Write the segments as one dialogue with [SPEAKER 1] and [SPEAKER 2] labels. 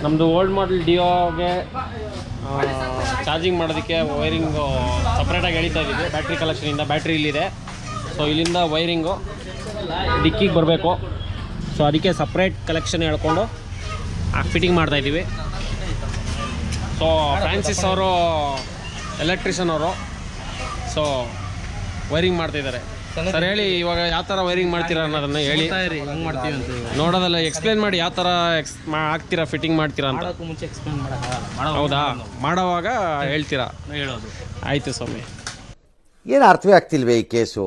[SPEAKER 1] ನಮ್ಮದು old model ಡಿಯೋಗೆ charging ಮಾಡೋದಕ್ಕೆ wiring ಸಪ್ರೇಟಾಗಿ ಎಳಿತಾ ಇದ್ದೀವಿ. ಬ್ಯಾಟ್ರಿ ಕಲೆಕ್ಷನಿಂದ ಬ್ಯಾಟ್ರಿ ಇಲ್ಲಿದೆ. ಸೊ ಇಲ್ಲಿಂದ ವೈರಿಂಗು ಡಿಕ್ಕಿಗೆ ಬರಬೇಕು. ಸೊ ಅದಕ್ಕೆ ಸಪ್ರೇಟ್ ಕಲೆಕ್ಷನ್ ಹೇಳ್ಕೊಂಡು ಫಿಟ್ಟಿಂಗ್ ಮಾಡ್ತಾಯಿದ್ದೀವಿ. ಸೊ ಫ್ರಾನ್ಸಿಸ್ ಅವರು ಎಲೆಕ್ಟ್ರಿಷಿಯನ್ ಅವರು. ಸೊ ವೈರಿಂಗ್ ಮಾಡ್ತಾಯಿದ್ದಾರೆ. ಸರ್ ಹೇಳಿ, ಇವಾಗ ಯಾವ ಥರ ವೈರಿಂಗ್ ಮಾಡ್ತೀರಾ ಅನ್ನೋದನ್ನು ಹೇಳಿ.
[SPEAKER 2] ಹೆಂಗೆ ಮಾಡ್ತೀವಿ ಅಂತ
[SPEAKER 1] ನೋಡೋದಲ್ಲ, ಎಕ್ಸ್ಪ್ಲೇನ್ ಮಾಡಿ ಯಾವ ಥರ ಹಾಕ್ತೀರಾ, ಫಿಟ್ಟಿಂಗ್ ಮಾಡ್ತೀರಾ ಅಂತ.
[SPEAKER 2] ಮುಂಚೆ ಎಕ್ಸ್ಪ್ಲೇನ್
[SPEAKER 1] ಹೌದಾ? ಮಾಡೋವಾಗ ಹೇಳ್ತೀರಾ?
[SPEAKER 2] ಹೇಳೋದು.
[SPEAKER 1] ಆಯಿತು ಸ್ವಾಮಿ.
[SPEAKER 3] ಏನು ಅರ್ಥವೇ ಆಗ್ತಿಲ್ವೇ ಈ ಕೇಸು?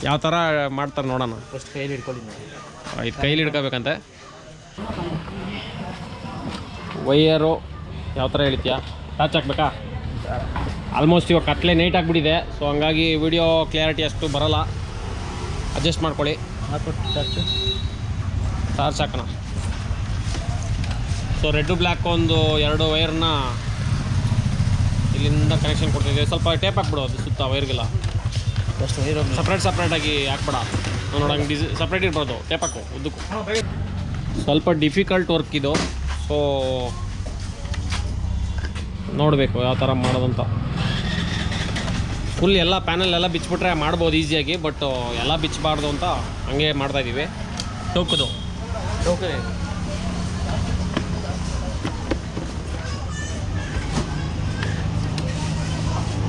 [SPEAKER 1] ಯಾವ ಥರ ಮಾಡ್ತಾರೆ ನೋಡೋಣ.
[SPEAKER 2] ಫಸ್ಟ್ ಕೈಲಿ ಹಿಡ್ಕೊಳ್ಳಿ.
[SPEAKER 1] ಇದು ಕೈಲಿ ಹಿಡ್ಕೋಬೇಕಂತೆ. ವೈಯರು ಯಾವ ಥರ ಹೇಳ್ತೀಯಾ? ಟಚ್ ಹಾಕ್ಬೇಕಾ? ಆಲ್ಮೋಸ್ಟ್ ಇವಾಗ ಕತ್ಲೆ ನೈಟ್ ಆಗಿಬಿಟ್ಟಿದೆ. ಸೊ ಹಂಗಾಗಿ ವಿಡಿಯೋ ಕ್ಲಿಯರಿಟಿ ಅಷ್ಟು ಬರೋಲ್ಲ, ಅಡ್ಜಸ್ಟ್ ಮಾಡ್ಕೊಳ್ಳಿ. ಟಾರ್ಚ್ ಹಾಕೋಣ. ಸೊ ರೆಡ್ಡು ಬ್ಲ್ಯಾಕ್ ಒಂದು 2 ವೈರ್ನ ಇಲ್ಲಿಂದ ಕನೆಕ್ಷನ್ ಕೊಡ್ತಿದ್ದೀವಿ. ಸ್ವಲ್ಪ ಟೇಪ್ ಹಾಕ್ಬಿಡು ಅದು ಸುತ್ತ ವೈರ್ಗೆಲ್ಲ. ಸಪ್ರೇಟಾಗಿ ಹಾಕ್ಬೇಡ. ನೋಡಂಗೆ ಸಪ್ರೇಟ್ ಇರ್ಬೋದು. ಟೇಪ್ ಹಾಕು ಉದ್ದಕ್ಕೂ. ಸ್ವಲ್ಪ ಡಿಫಿಕಲ್ಟ್ ವರ್ಕ್ ಇದು. ಸೊ ನೋಡಬೇಕು ಯಾವ ಥರ ಮಾಡೋದಂತ. ಫುಲ್ ಎಲ್ಲ ಪ್ಯಾನಲ್ ಎಲ್ಲ ಬಿಚ್ಚಿಬಿಟ್ರೆ ಮಾಡ್ಬೋದು ಈಸಿಯಾಗಿ. ಬಟ್ ಎಲ್ಲ ಬಿಚ್ಚಬಾರ್ದು ಅಂತ ಹಂಗೆ ಮಾಡ್ತಾಯಿದ್ದೀವಿ. ಟೋಕದು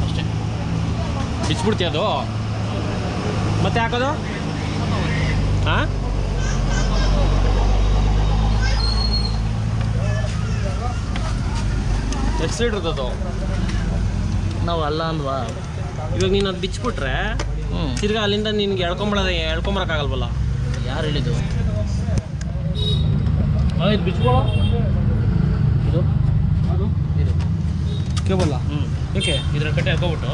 [SPEAKER 1] ಅಷ್ಟೇ. ಬಿಚ್ಚಿಬಿಡ್ತೀಯ ಅದು ಮತ್ತೆ ಹಾಕೋದು. ಹಾಂ, ಎಕ್ಸ್ಲೀಟ್ರದ್ದು
[SPEAKER 2] ನಾವು ಅಲ್ಲ ಅಂದ್ವಾ?
[SPEAKER 1] ಇವಾಗ ನೀನು ಅದು ಬಿಚ್ಚಿಬಿಟ್ರೆ ತಿರ್ಗಾ ಅಲ್ಲಿಂದ ನಿನ್ಗೆ ಎಳ್ಕೊಂಬರಕ್ಕಾಗಲ್ವಲ್ಲ?
[SPEAKER 2] ಯಾರು ಹೇಳಿದ್ದು? ಇದು ಬಿಚ್ಕೊಳ್ಳೋ. ಇದು ಅದು ಇದು
[SPEAKER 1] ಕೇಬಲ್ಲ.
[SPEAKER 2] ಓಕೆ, ಇದ್ರ ಕಟ್ಟೆ ಹಾಕೋಬಿಟ್ಟು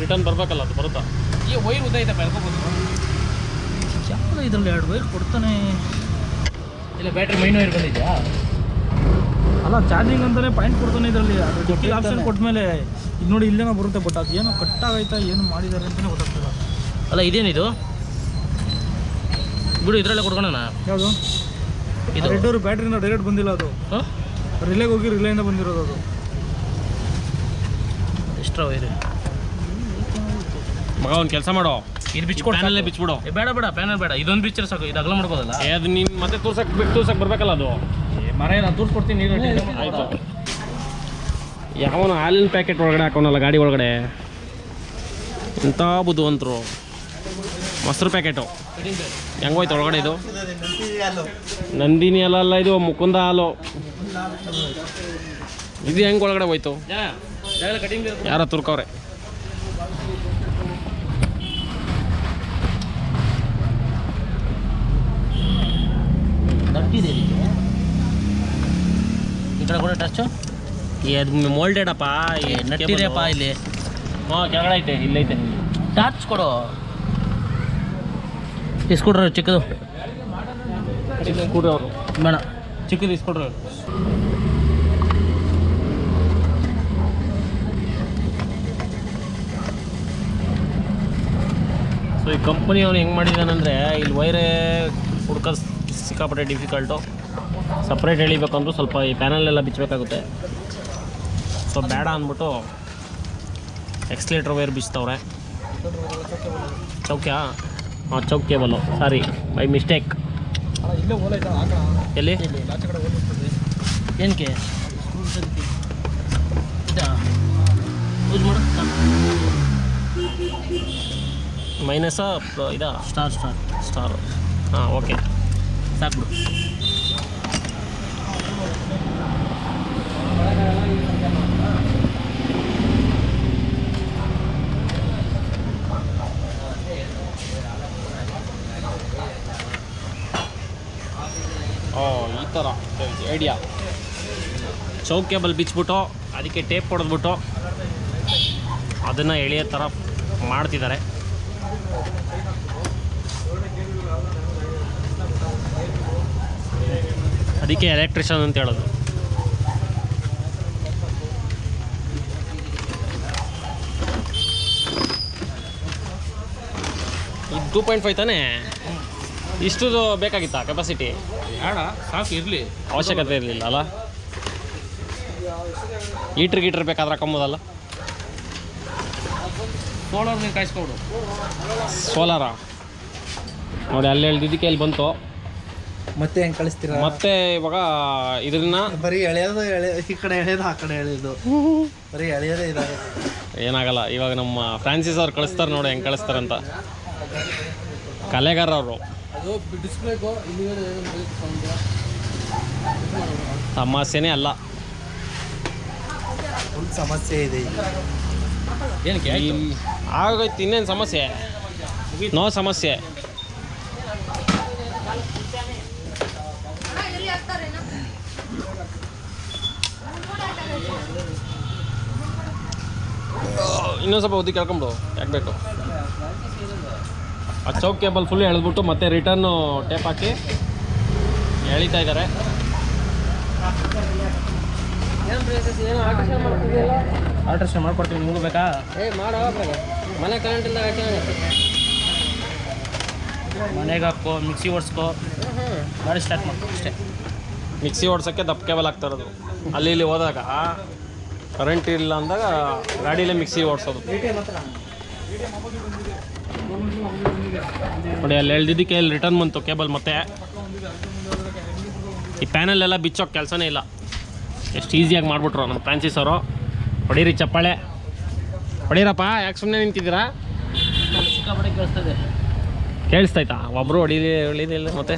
[SPEAKER 1] ರಿಟರ್ನ್ ಬರಬೇಕಲ್ಲ, ಅದು ಬರುತ್ತಾ?
[SPEAKER 2] ಈ ವೈರ್ ಉದ್ದೈತಪ್ಪ, ಹಾಕೋಬೋದು. ಯಾವುದು ಇದರಲ್ಲಿ 2 ವೈರ್ ಕೊಡ್ತಾನೆ ಇಲ್ಲ. ಬ್ಯಾಟ್ರಿ ಮೈನ್ ವೈರ್ ಬಂದಿದ್ಯಾ?
[SPEAKER 4] ಅಲ್ಲ, ಚಾರ್ಜಿಂಗ್ ಅಂತಲೇ ಪಾಯಿಂಟ್ ಕೊಡ್ತಾನೆ ಇದರಲ್ಲಿ. ಅದು ಆಪ್ಷನ್ ಕೊಟ್ಟ ಮೇಲೆ ಇದು ನೋಡಿ ಇಲ್ಲೇನೋ ಬರುತ್ತೆ. ಬಟ್ ಅದು ಏನೋ ಕಟ್ಟಾಗೈತಾ, ಏನು ಮಾಡಿದ್ದಾರೆ ಅಂತಲೇ ಗೊತ್ತಾಗ್ತದೆ.
[SPEAKER 2] ಅಲ್ಲ, ಇದೇನಿದು ಬಿಡು, ಇದರಲ್ಲೇ ಕೊಡ್ಕೊಳ್ಳೋಣ.
[SPEAKER 4] ಯಾವುದು
[SPEAKER 2] ಇದು?
[SPEAKER 4] ರೆಡ್ಡವರು ಬ್ಯಾಟ್ರಿಯಿಂದ ಡೈರೆಕ್ಟ್ ಬಂದಿಲ್ಲ, ಅದು ರಿಲೇಗೆ ಹೋಗಿ ರಿಲೇಯಿಂದ ಬಂದಿರೋದು. ಅದು
[SPEAKER 2] ಎಕ್ಸ್ಟ್ರಾ ವೈರ್.
[SPEAKER 1] ಮಗ ಒಂದು ಕೆಲಸ ಮಾಡೋ,
[SPEAKER 2] ಇದು ಬಿಚ್ಕೊಡು.
[SPEAKER 1] ಪ್ಯಾನಲ್ಲೇ ಬಿಚ್ಬಿಡು.
[SPEAKER 2] ಬೇಡ ಪ್ಯಾನಲ್ ಬೇಡ, ಇದೊಂದು ಬಿಚ್ಚರೆ ಸಾಕು. ಇದು ಅಗಲ ಮಾಡ್ಬೋದಲ್ಲ?
[SPEAKER 1] ಅದು ನೀನು ಮತ್ತೆ ತೋರ್ಸಕ್ಕೆ ಬರಬೇಕಲ್ಲ ಅದು.
[SPEAKER 2] ಮರ ನಾನು ತೋರಿಸ್ಕೊಡ್ತೀನಿ.
[SPEAKER 1] ಆಯಿತು. ಯಾವನು ಹಾಲಿನ ಪ್ಯಾಕೆಟ್ ಒಳಗಡೆ ಹಾಕೋನಲ್ಲ ಗಾಡಿ ಒಳಗಡೆ, ಇಂಥ ಬುದ್ಧಿವಂತರು. ಮೊಸರು ಪ್ಯಾಕೆಟು ಹೆಂಗೋಯ್ತು ಒಳಗಡೆ? ಇದು ನಂದಿನಿ ಅಲ್ಲ, ಇದು ಮುಕುಂದ ಹಾಲು. ಇದು ಹೆಂಗೆ ಒಳಗಡೆ ಹೋಯ್ತು? ಯಾರ ತುರ್ಕವ್ರೆ?
[SPEAKER 2] ಈ ಕಡೆ ಕೂಡ ಟಚ್ಚು
[SPEAKER 1] ಅದು ಮೋಲ್ಡೆಡಪ್ಪ.
[SPEAKER 2] ನಟ್ಟಿದೆಯಪ್ಪ ಇಲ್ಲಿ.
[SPEAKER 1] ಹಾಂ, ಕೆಳಗಡೆ ಐತೆ, ಇಲ್ಲೈತೆ.
[SPEAKER 2] ಟಾರ್ಚ್ ಕೊಡು. ಇಸ್ಕೊಡ್ರಿ ಚಿಕ್ಕದು.
[SPEAKER 1] ಸ್ಕೂಟ್ರ್ ಅವರು
[SPEAKER 2] ಬೇಡ,
[SPEAKER 1] ಚಿಕ್ಕದು ಇಸ್ಕೊಡ್ರಿ. ಸೊ ಈ ಕಂಪ್ನಿ ಅವ್ನು ಹೆಂಗೆ ಮಾಡಿದ್ದಾನಂದರೆ, ಇಲ್ಲಿ ವೈರೇ ಹುಡ್ಕೋದು ಸಿಕ್ಕಾಪಟ್ಟೆ ಡಿಫಿಕಲ್ಟು. ಸಪ್ರೇಟ್ ಎಳಿಬೇಕಂದ್ರೂ ಸ್ವಲ್ಪ ಈ ಪ್ಯಾನಲ್ಲೆಲ್ಲ ಬಿಚ್ಚಬೇಕಾಗುತ್ತೆ. ಸೊ ಬೇಡ ಅಂದ್ಬಿಟ್ಟು ಎಕ್ಸ್ಲೇಟ್ರ್ ವೈರ್ ಬಿಚ್ತವ್ರೆ. ಚೌಕ್ಯಾ? ಹಾಂ, Chowk cable. Sorry, by mistake. ಎಲ್ಲಿ?
[SPEAKER 2] ಏನಕ್ಕೆ ಯೂಸ್ ಮಾಡು.
[SPEAKER 1] ಮೈನಸ್ ಇದಾ? ಸ್ಟಾರು. ಹಾಂ, ಓಕೆ,
[SPEAKER 2] ಸಾಕ್ಬಿಡು.
[SPEAKER 1] ಈ ಥರ ಐಡಿಯಾ. ಚೌಕ್ ಕೇಬಲ್ ಬಿಚ್ಬಿಟ್ಟು ಅದಕ್ಕೆ ಟೇಪ್ ಹೊಡೆದ್ಬಿಟ್ಟು ಅದನ್ನು ಎಳೆಯೋ ಥರ ಮಾಡ್ತಿದ್ದಾರೆ. ಅದಕ್ಕೆ ಎಲೆಕ್ಟ್ರಿಷಿಯನ್ ಅಂತ ಹೇಳೋದು. ಇದು 2.5 ತಾನೇ? ಇಷ್ಟು ಬೇಕಾಗಿತ್ತಾ ಕೆಪಾಸಿಟಿ?
[SPEAKER 2] ಬೇಡ, ಸಾಕು ಇರಲಿ.
[SPEAKER 1] ಅವಶ್ಯಕತೆ ಇರಲಿಲ್ಲ ಅಲ್ಲ. ಗೀಟ್ರ್ ಬೇಕಾದ್ರೆ ಹಾಕೊಂಬೋದಲ್ಲ.
[SPEAKER 2] ಸೋಲಾರ್ ನೀನು ಕಾಯಿಸ್ಕೊಬಿಡು.
[SPEAKER 1] ಸೋಲಾರ ನೋಡಿ, ಅಲ್ಲಿ ಎಳ್ದಿದ್ದಕ್ಕೆ ಇಲ್ಲಿ ಬಂತು.
[SPEAKER 5] ಮತ್ತೆ ಹೆಂಗೆ ಕಳಿಸ್ತೀರಾ?
[SPEAKER 1] ಮತ್ತೆ ಇವಾಗ ಇದನ್ನ
[SPEAKER 5] ಬರೀ ಎಳೆಯೋದು ಈ ಕಡೆ ಎಳೆಯೋದು ಆ ಕಡೆ ಎಳೆಯೋದು, ಬರೀ ಎಳೆಯೋದೇ ಇದಾವೆ.
[SPEAKER 1] ಏನಾಗಲ್ಲ. ಇವಾಗ ನಮ್ಮ ಫ್ರಾನ್ಸಿಸ್ ಅವ್ರು ಕಳಿಸ್ತಾರೆ ನೋಡಿ ಹೆಂಗೆ ಕಳಿಸ್ತಾರಂತ. ಕಲೆಗಾರ ಅವರು. ಸಮಸ್ಯೆನೇ ಅಲ್ಲ,
[SPEAKER 5] ಫುಲ್ ಸಮಸ್ಯೆ ಇದೆ ಈಗ.
[SPEAKER 2] ಏನಕ್ಕೆ
[SPEAKER 1] ಆಗೋಯ್ತು. ಇನ್ನೇನು ಸಮಸ್ಯೆ? ನೋ ಸಮಸ್ಯೆ. ಇನ್ನೊಂದು ಸ್ವಲ್ಪ ಉದ್ದಿ ಕೇಳ್ಕೊಂಬಿಡು, ಯಾಕೆ ಬೇಕು. ಆ ಚೌಕ್ ಕೇಬಲ್ ಫುಲ್ ಎಳೆದ್ಬಿಟ್ಟು ಮತ್ತೆ ರಿಟರ್ನು ಟೇಪ್ ಹಾಕಿ ಎಳಿತಾ ಇದ್ದಾರೆ.
[SPEAKER 2] ಆಲ್ಟ್ರೇಷನ್ ಮಾಡ್ಕೊಡ್ತೀವಿ, ನಿಮಗೂ ಬೇಕಾ?
[SPEAKER 1] ಮನೆ ಕರೆಂಟ್ ಇಲ್ಲ,
[SPEAKER 2] ಮನೆಗೆ ಹಾಕೋ, ಮಿಕ್ಸಿ ಓಡಿಸ್ಕೋ, ಗಾಡಿ ಸ್ಟಾರ್ಟ್ ಮಾಡ್ಕೊ ಅಷ್ಟೇ.
[SPEAKER 1] ಮಿಕ್ಸಿ ಓಡ್ಸೋಕ್ಕೆ ದಪ್ಪ ಕೇಬಲ್ ಹಾಕ್ತಾ ಇರೋದು. ಅಲ್ಲಿ ಇಲ್ಲಿ ಹೋದಾಗ ಕರೆಂಟ್ ಇಲ್ಲ ಅಂದಾಗ ಗಾಡಿಲೇ ಮಿಕ್ಸಿ ಓಡಿಸೋದು. ನೋಡಿ ಅಲ್ಲಿ ಎಳ್ದಿದ್ದಕ್ಕೆ ಇಲ್ಲಿ ರಿಟರ್ನ್ ಬಂತು ಕೇಬಲ್. ಮತ್ತೆ ಈ ಪ್ಯಾನಲ್ ಎಲ್ಲ ಬಿಚ್ಚೋಕೆ ಕೆಲಸನೇ ಇಲ್ಲ. ಎಷ್ಟು ಈಸಿಯಾಗಿ ಮಾಡಿಬಿಟ್ರು ನಮ್ಮ ಫ್ರಾನ್ಸಿಸ್ ಅವರು. ಹೊಡೀರಿ ಚಪ್ಪಾಳೆ, ಹೊಡೀರಪ್ಪ. ಯಾಕೆ ಸುಮ್ಮನೆ ನಿಂತಿದ್ದೀರಾ?
[SPEAKER 2] ಸಿಕ್ಕಾಪಟ್ಟೆ ಕೇಳಿಸ್ತದೆ.
[SPEAKER 1] ಕೇಳಿಸ್ತಾಯ್ತಾ? ಒಬ್ಬರು ಹೊಡಿಲಿಲ್ಲ ಮತ್ತೆ.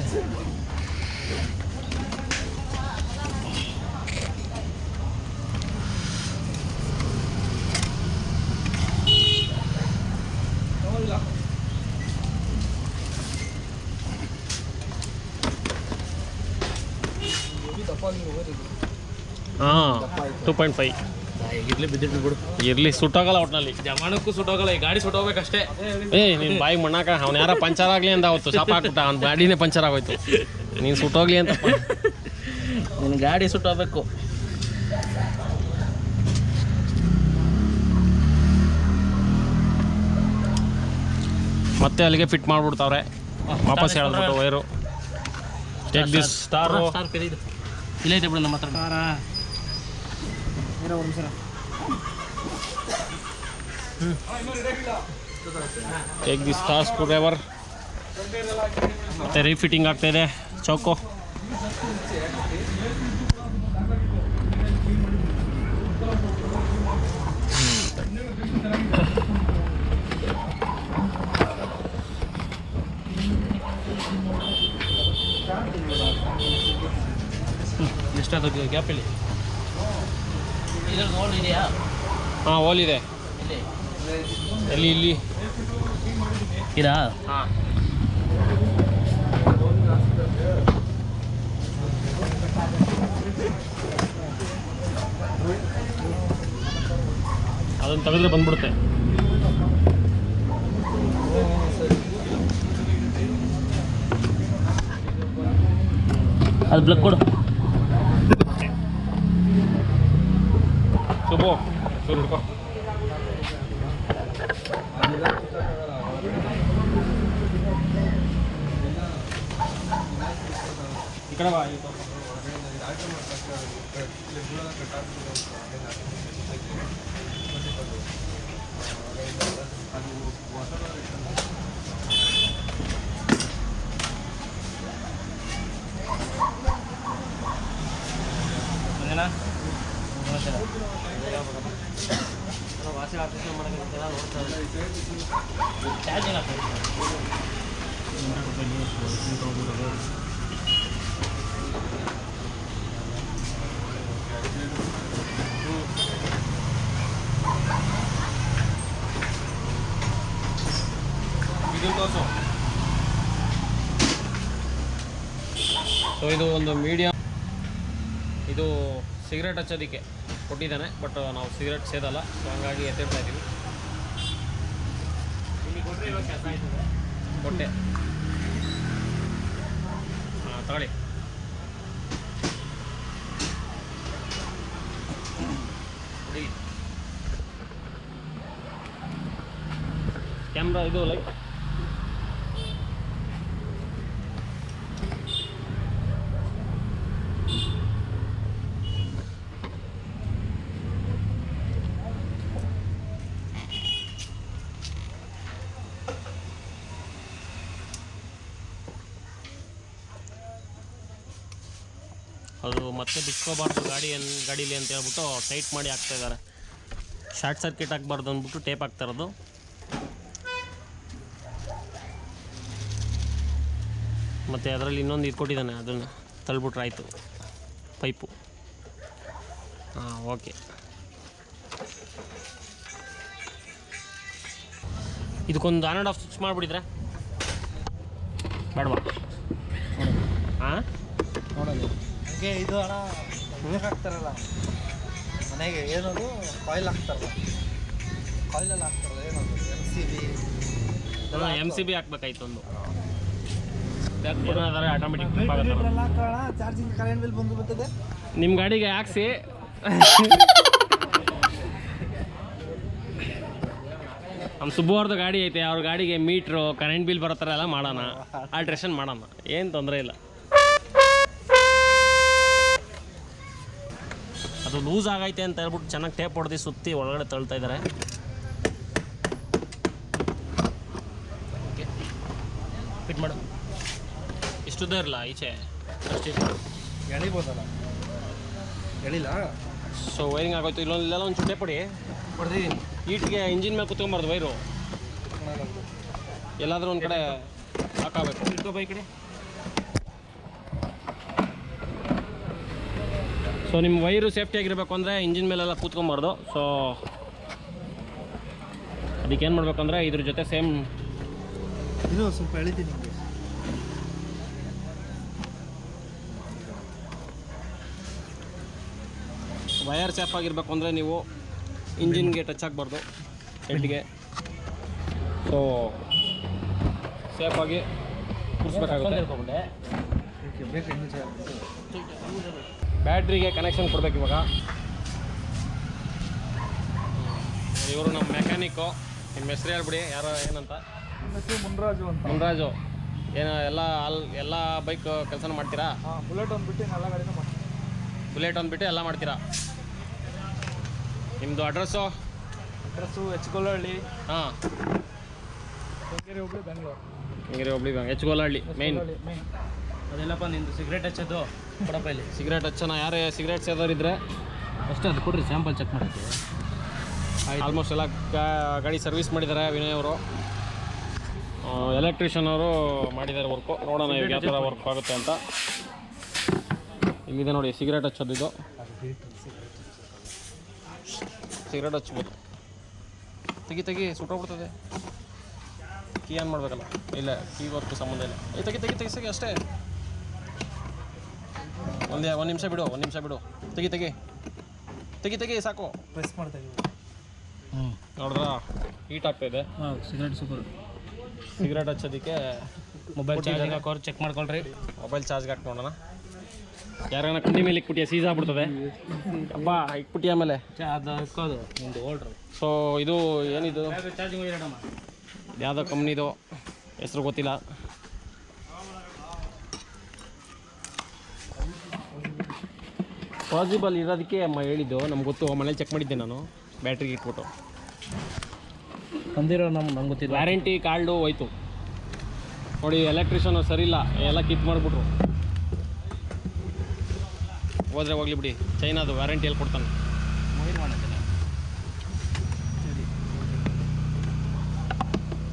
[SPEAKER 1] ಹಾಂ, 2.5
[SPEAKER 2] ಇರ್ಲಿ, ಬಿದ್ದಿಟ್ಟು ಬಿಡು.
[SPEAKER 1] ಇರಲಿ, ಸುಟ್ಟೋಗಲ್ಲ ಒಟ್ಟಿನಲ್ಲಿ.
[SPEAKER 2] ಜಮಾನಕ್ಕೂ ಸುಟ್ಟೋಗಲ್ಲ, ಈ ಗಾಡಿ ಸುಟ್ಟೋಗ್ಬೇಕಷ್ಟೇ.
[SPEAKER 1] ನೀನು ಬಾಯಿ ಮಣ್ಣಾಕ ಅವ್ನು ಯಾರ ಪಂಚರ್ ಆಗಲಿ ಅಂತ ಅವತ್ತು ಶಾಪ ಹಾಕ್ಬಿಟ್ಟ. ಅವ್ನ ಗಾಡಿನೇ ಪಂಚರ್ ಆಗೋಯ್ತು. ನೀನು ಸುಟ್ಟೋಗ್ಲಿ ಅಂತ.
[SPEAKER 2] ನಿನ್ನ ಗಾಡಿ ಸುಟ್ಟೋಗ್ಬೇಕು.
[SPEAKER 1] ಮತ್ತೆ ಅಲ್ಲಿಗೆ ಫಿಟ್ ಮಾಡಿಬಿಡ್ತಾವ್ರೆ. ವಾಪಸ್ ಹೇಳಿದ್ಬಿಟ್ಟು ವೈರು. Take this star.
[SPEAKER 2] ಇಲ್ಲ ಐತೆ ಬಿಡು ನಮ್ಮ ಹತ್ರ.
[SPEAKER 1] Take this star screw driver. ಮತ್ತೆ ರೀಫಿಟ್ಟಿಂಗ್ ಆಗ್ತಾಯಿದೆ ಚೌಕು.
[SPEAKER 2] ಎಷ್ಟಾದ ಗ್ಯಾಪಲ್ಲಿ ಇದ್ರಲ್ಲಿ ಹೋಲ್ ಇದೆಯಾ?
[SPEAKER 1] ಹಾಂ, ಹೋಲಿದೆ. ಎಲ್ಲಿ? ಇಲ್ಲಿ
[SPEAKER 2] ಇದಾ?
[SPEAKER 1] ಹಾಂ. ಅದನ್ನು ತೆಗೆದ್ರೆ ಬಂದ್ಬಿಡುತ್ತೆ.
[SPEAKER 2] ಅದು ಬ್ಲಕ್ ಕೊಡು.
[SPEAKER 1] ಶುಭು ಶುರು ಹಿಡ್ಕೊ. ಈ ಕಡೆ ಬಾ. ಸೊ ಇದು ಒಂದು ಮೀಡಿಯಮ್. ಇದು ಸಿಗರೇಟ್ ಹಚ್ಚೋದಕ್ಕೆ ಕೊಟ್ಟಿದ್ದಾನೆ, ಬಟ್ ನಾವು ಸಿಗರೇಟ್ ಸೇದಲ್ಲ, ಸೊ ಹಂಗಾಗಿ ಎತ್ತಿಡ್ತಾ ಇದ್ದೀವಿ. ಕೊಟ್ಟೆ. ಹಾಂ, ತಗೊಳ್ಳಿ. ಕ್ಯಾಮ್ರಾ ಇದು ಲೈಟ್ ಅದು ಮತ್ತೆ ಬಿಚ್ಕೋಬಾರ್ದು ಗಾಡೀಲಿ ಅಂತ ಹೇಳ್ಬಿಟ್ಟು ಟೈಟ್ ಮಾಡಿ ಹಾಕ್ತಾಯಿದ್ದಾರೆ. ಶಾರ್ಟ್ ಸರ್ಕ್ಯೂಟ್ ಆಗಬಾರ್ದು ಅಂದ್ಬಿಟ್ಟು ಟೇಪ್ ಹಾಕ್ತಾ ಇರೋದು. ಮತ್ತು ಅದರಲ್ಲಿ ಇನ್ನೊಂದು ಇದು ಕೊಟ್ಟಿದ್ದಾನೆ, ಅದನ್ನು ತಳ್ಬಿಟ್ರೆ ಆಯಿತು ಪೈಪು. ಹಾಂ ಓಕೆ. ಇದಕ್ಕೊಂದು ಆನ್ ಆ್ಯಂಡ್ ಆಫ್ ಸ್ವಿಚ್ ಮಾಡಿಬಿಟ್ಟಿದ್ರೆ ಬೇಡವಾ? ಹಾಂ
[SPEAKER 5] ನೋಡೋದು ಹಂಗೆ ಇದು ಅಣ್ಣ ಇದಕ್ಕೆ ಹಾಕ್ತಾರಲ್ಲ ಮನೆಗೆ, ಏನದು ಕಾಯಿಲ್ ಹಾಕ್ತಾರಲ್ಲ, ಕಾಯಿಲಲ್ಲಿ ಹಾಕ್ತಾರಲ್ಲ ಏನದು
[SPEAKER 1] MCB ಹಾಕ್ಬೇಕಾಯ್ತು ಒಂದು. ಏನಾದರೆ ಆಟೋಮೆಟಿಕ್
[SPEAKER 5] ಚಾರ್ಜಿಂಗ್ ಕರೆಂಟ್ ಬಿಲ್ ಬಂದು ಬರ್ತದೆ.
[SPEAKER 1] ನಿಮ್ಮ ಗಾಡಿಗೆ ಹಾಕ್ಸಿ ನಮ್ಮ ಸುಬ್ಬವ್ರದ್ದು ಗಾಡಿ ಐತೆ, ಅವ್ರ ಗಾಡಿಗೆ ಮೀಟ್ರು ಕರೆಂಟ್ ಬಿಲ್ ಬರೋ ಥರ ಎಲ್ಲ ಮಾಡೋಣ, ಆಲ್ಟ್ರೇಷನ್ ಮಾಡೋಣ, ಏನು ತೊಂದರೆ ಇಲ್ಲ. ಅದು ಲೂಸ್ ಆಗೈತೆ ಅಂತ ಹೇಳ್ಬಿಟ್ಟು ಚೆನ್ನಾಗಿ ಟೇಪ್ ಹೊಡೆದು ಸುತ್ತಿ ಒಳಗಡೆ ತಳ್ತಾ ಇದ್ದಾರೆ. ಓಕೆ ಫಿಟ್ ಮಾಡು. ಇಷ್ಟುದ್ದ ಇರಲ್ಲ ಈಚೆ ಅಷ್ಟೇ
[SPEAKER 5] ಎಳಿಬೋದಲ್ಲ, ಎಳಿಲ್ಲ.
[SPEAKER 1] ಸೊ ವೈರಿಂಗ್ ಆಗೋಯ್ತು. ಇಲ್ಲೆಲ್ಲ ಒಂದು ಟೇಪ್ ಹೊಡಿ
[SPEAKER 5] ಹೊಡೆದಿದ್ದೀನಿ.
[SPEAKER 1] ಈಟ್ಗೆ ಇಂಜಿನ್ ಮೇಲೆ ಕುತ್ಕೊಂಬಾರ್ದು ವೈರು, ಎಲ್ಲಾದರೂ ಒಂದು ಕಡೆ ಹಾಕಬೇಕು. ಇಟ್ಕೋ ಬೈ ಕಡೆ. ಸೊ ನಿಮ್ಮ ವೈರು ಸೇಫ್ಟಿ ಆಗಿರಬೇಕು ಅಂದರೆ ಇಂಜಿನ್ ಮೇಲೆಲ್ಲ ಕೂತ್ಕೊಂಬಾರ್ದು. ಸೊ ಅದಕ್ಕೇನು ಮಾಡಬೇಕಂದ್ರೆ ಇದ್ರ ಜೊತೆ ಸೇಮ್
[SPEAKER 5] ಇದು ಸ್ವಲ್ಪ ಎಳಿತೀನಿ ನಿಮಗೆ.
[SPEAKER 1] ವಯರ್ ಸೇಫ್ ಆಗಿರಬೇಕು ಅಂದರೆ ನೀವು ಇಂಜಿನ್ಗೆ ಟಚ್ ಆಗಬಾರ್ದು, ಹೆಡ್ಗೆ. ಸೊ ಸೇಫಾಗಿ ಕೂರಿಸ್ಬೇಕಾಗುತ್ತೆ.
[SPEAKER 5] ಬೇಕು ಇನ್ನೂ
[SPEAKER 1] ಬ್ಯಾಟ್ರಿಗೆ ಕನೆಕ್ಷನ್ ಕೊಡ್ಬೇಕು ಇವಾಗ. ಇವರು ನಮ್ಮ ಮೆಕ್ಯಾನಿಕ್ಕು. ನಿಮ್ಮ ಹೆಸರು ಹೇಳ್ಬಿಡಿ, ಯಾರೋ ಏನಂತ?
[SPEAKER 4] ಮುನ್ರಾಜು ಅಂತ.
[SPEAKER 1] ಮುನ್ರಾಜು. ಏನು ಎಲ್ಲ ಬೈಕ್ ಕೆಲಸನೂ ಮಾಡ್ತೀರಾ?
[SPEAKER 4] ಬುಲೆಟ್ ಅಂದ್ಬಿಟ್ಟು ಎಲ್ಲ ಗಾಡಿನೂ ಮಾಡ್ತೀವಿ.
[SPEAKER 1] ಬುಲೆಟ್ ಅಂದ್ಬಿಟ್ಟು ಎಲ್ಲ ಮಾಡ್ತೀರಾ? ನಿಮ್ಮದು ಅಡ್ರೆಸ್ಸು?
[SPEAKER 4] ಅಡ್ರೆಸ್ಸು ಹೆಚ್ಗೊಲ್ಲಹಳ್ಳಿ,
[SPEAKER 1] ಹಾಂ,
[SPEAKER 4] ಕೆಂಗೇರಿ ಹೋಬಳಿ, ಬೆಂಗಳೂರು.
[SPEAKER 1] ಕೆಂಗೇರಿ ಹೋಬಳಿ, ಹೆಚ್ಗೋಲಹಳ್ಳಿ ಮೇನ್.
[SPEAKER 4] ಮೇನ್
[SPEAKER 2] ಅದೆಲ್ಲಪ್ಪ ನಿಂದು ಸಿಗರೇಟ್ ಹಚ್ಚೋದು ಕೊಡಪ್ಪ ಇಲ್ಲಿ.
[SPEAKER 1] ಸಿಗರೇಟ್ ಹಚ್ಚೋಣ. ಯಾರೇ ಸಿಗರೇಟ್ ಸೇದೋರಿದ್ರೆ
[SPEAKER 2] ಅಷ್ಟೇ ಅದು ಕೊಡ್ರಿ, ಸ್ಯಾಂಪಲ್ ಚೆಕ್ ಮಾಡ್ತೀವಿ.
[SPEAKER 1] ಆಲ್ಮೋಸ್ಟ್ ಎಲ್ಲ ಗಾಡಿ ಸರ್ವಿಸ್ ಮಾಡಿದ್ದಾರೆ ವಿನಯ್ ಅವರು. ಎಲೆಕ್ಟ್ರಿಷಿಯನ್ ಅವರು ಮಾಡಿದ್ದಾರೆ ವರ್ಕು. ನೋಡೋಣ ಇವಾಗ ಯಾವ ಥರ ವರ್ಕ್ ಆಗುತ್ತೆ ಅಂತ. ಇಲ್ಲಿದೆ ನೋಡಿ ಸಿಗರೇಟ್ ಹಚ್ಚೋದು. ಇದು ಸಿಗರೇಟ್ ಹಚ್ಬೋದು. ತೆಗಿ ಸುಟ್ಟೋಗ್ಬಿಡ್ತದೆ. ಕೀ ಆನ್ ಮಾಡಬೇಕಲ್ಲ. ಇಲ್ಲ, ಕೀ ವರ್ಕ್ ಸಂಬಂಧ ಇಲ್ಲ. ತೆಗಿ ಅಷ್ಟೇ. ಒಂದು ನಿಮಿಷ ಬಿಡು. ತೆಗಿ ಸಾಕು.
[SPEAKER 5] ಪ್ರೆಸ್ ಮಾಡ್ತಾ ಇದ್ದೀವಿ.
[SPEAKER 1] ನೋಡಿದ್ರ ಹೀಟ್ ಆಗ್ತಾಯಿದೆ.
[SPEAKER 2] ಹಾಂ, ಸಿಗರೇಟ್ ಸೂಪರ್.
[SPEAKER 1] ಸಿಗರೇಟ್ ಹಚ್ಚೋದಕ್ಕೆ
[SPEAKER 2] ಮೊಬೈಲ್ ಚಾರ್ಜಿಂಗ್ ಹಾಕೋರು ಚೆಕ್ ಮಾಡ್ಕೊಳ್ರಿ.
[SPEAKER 1] ಮೊಬೈಲ್ ಚಾರ್ಜ್ಗೆ ಹಾಕಿ ನೋಡೋಣ. ಯಾರನ್ನ ಕುಂಡಿ ಮೇಲೆ ಇಕ್ಬಿಟ್ಟಿಯ ಸೀಸ್ ಆಗ್ಬಿಡ್ತದೆ. ಅಬ್ಬಾ ಇಕ್ಬಿಟ್ಟಿ ಆಮೇಲೆ
[SPEAKER 2] ಅದು ಇಕ್ಕೋದು ನಿಂದು ಓಲ್ಡ್ರು.
[SPEAKER 1] ಸೊ ಇದು ಏನಿದು?
[SPEAKER 2] ಚಾರ್ಜಿಂಗ್ ಇಡಮ್ಮ.
[SPEAKER 1] ಯಾವುದೋ ಕಂಪ್ನಿದು ಹೆಸರು ಗೊತ್ತಿಲ್ಲ. ಪಾಸಿಬಲ್ ಇರೋದಕ್ಕೆ ಅಮ್ಮ ಹೇಳಿದ್ದು, ನಮ್ಗೆ ಗೊತ್ತು. ಮನೇಲಿ ಚೆಕ್ ಮಾಡಿದ್ದೆ ನಾನು, ಬ್ಯಾಟ್ರಿಗೆ ಇಟ್ಬಿಟ್ಟು.
[SPEAKER 2] ತಂದಿರೋ ನಮ್ಗೆ ಗೊತ್ತಿಲ್ಲ.
[SPEAKER 1] ವ್ಯಾರಂಟಿ ಕಾರ್ಡು ಹೋಯ್ತು ನೋಡಿ. ಎಲೆಕ್ಟ್ರಿಷಿಯನ್ ಸರಿ ಇಲ್ಲ, ಎಲ್ಲ ಕಿತ್ ಮಾಡಿಬಿಟ್ರು. ಹೋದರೆ ಹೋಗ್ಲಿ ಬಿಡಿ, ಚೈನಾದು ವ್ಯಾರಂಟಿಯಲ್ಲಿ ಕೊಡ್ತಾನೆ.
[SPEAKER 2] ಮೊಯ್ರ್ ಮಾಡೋದಿಲ್ಲ.